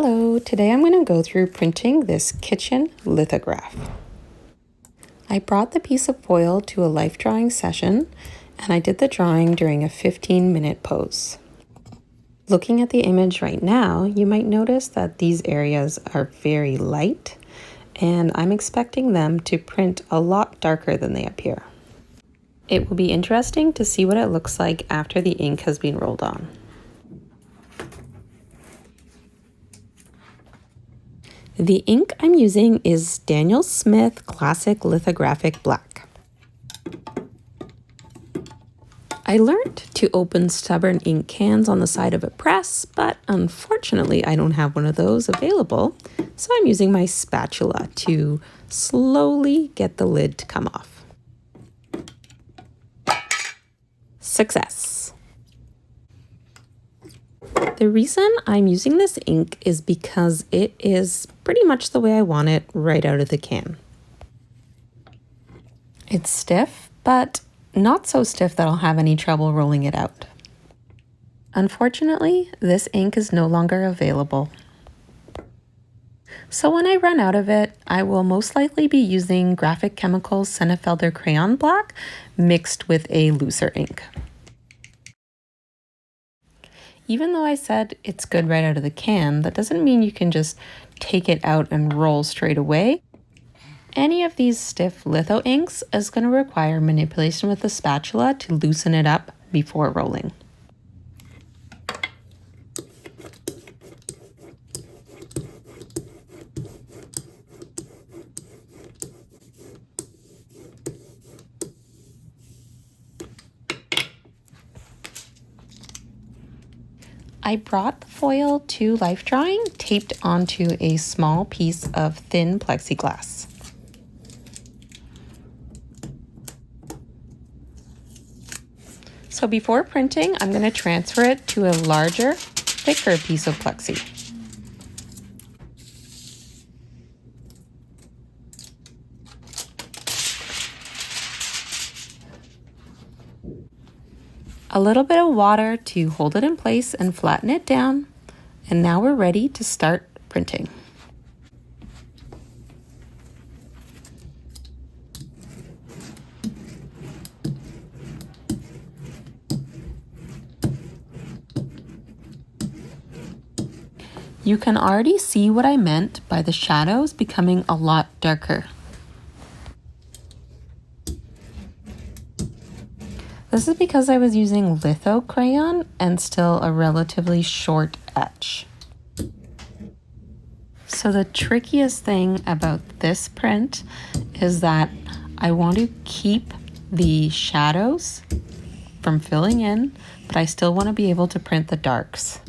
Hello, today I'm going to go through printing this kitchen lithograph. I brought the piece of foil to a life drawing session and I did the drawing during a 15-minute pose. Looking at the image right now, you might notice that these areas are very light and I'm expecting them to print a lot darker than they appear. It will be interesting to see what it looks like after the ink has been rolled on. The ink I'm using is Daniel Smith Classic Lithographic Black. I learned to open stubborn ink cans on the side of a press, but unfortunately I don't have one of those available, so I'm using my spatula to slowly get the lid to come off. Success! The reason I'm using this ink is because it is pretty much the way I want it right out of the can. It's stiff, but not so stiff that I'll have any trouble rolling it out. Unfortunately, this ink is no longer available. So when I run out of it, I will most likely be using Graphic Chemicals Sennefelder Crayon Black mixed with a looser ink. Even though I said it's good right out of the can, that doesn't mean you can just take it out and roll straight away. Any of these stiff litho inks is going to require manipulation with the spatula to loosen it up before rolling. I brought the foil to life drawing taped onto a small piece of thin plexiglass. So before printing, I'm going to transfer it to a larger, thicker piece of plexi. A little bit of water to hold it in place and flatten it down, and now we're ready to start printing. You can already see what I meant by the shadows becoming a lot darker. This is because I was using litho crayon and still a relatively short etch. So the trickiest thing about this print is that I want to keep the shadows from filling in, but I still want to be able to print the darks.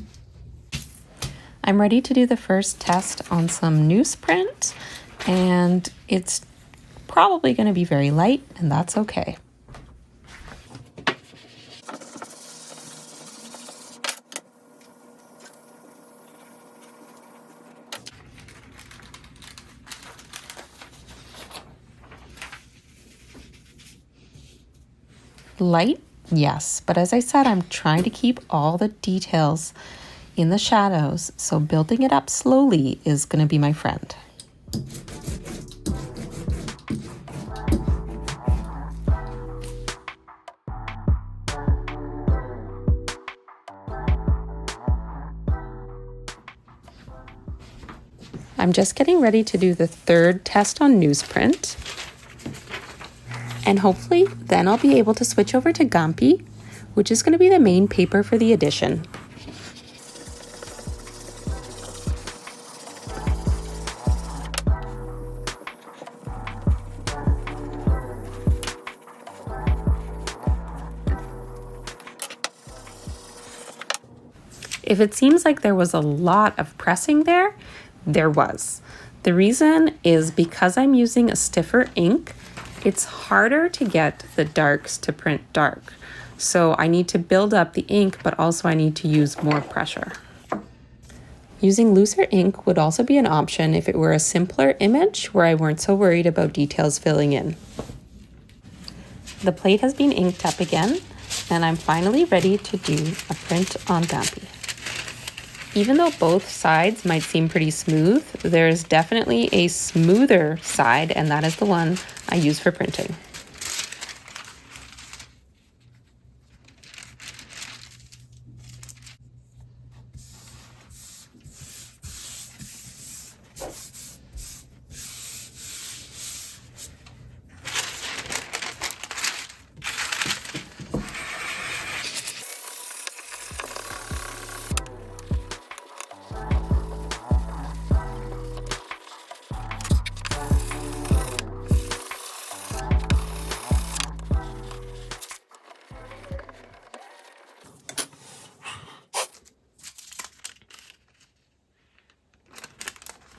I'm ready to do the first test on some newsprint, and it's probably going to be very light, and that's okay. Light, yes, but as I said, I'm trying to keep all the details in the shadows, so building it up slowly is going to be my friend. I'm just getting ready to do the third test on newsprint. And hopefully then I'll be able to switch over to Gampi, which is going to be the main paper for the edition. If it seems like there was a lot of pressing there, there was. The reason is because I'm using a stiffer ink, it's harder to get the darks to print dark. So I need to build up the ink, but also I need to use more pressure. Using looser ink would also be an option if it were a simpler image where I weren't so worried about details filling in. The plate has been inked up again, and I'm finally ready to do a print on Gampi. Even though both sides might seem pretty smooth, there's definitely a smoother side, and that is the one I use for printing.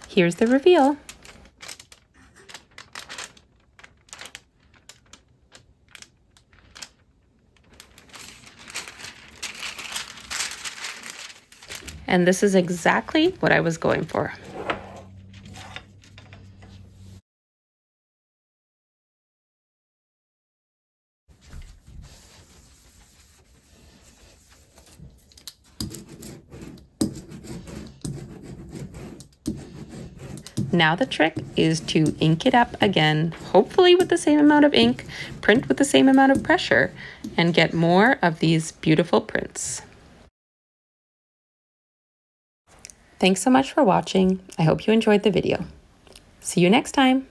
Here's the reveal. And this is exactly what I was going for. Now the trick is to ink it up again, hopefully with the same amount of ink, print with the same amount of pressure, and get more of these beautiful prints. Thanks so much for watching. I hope you enjoyed the video. See you next time.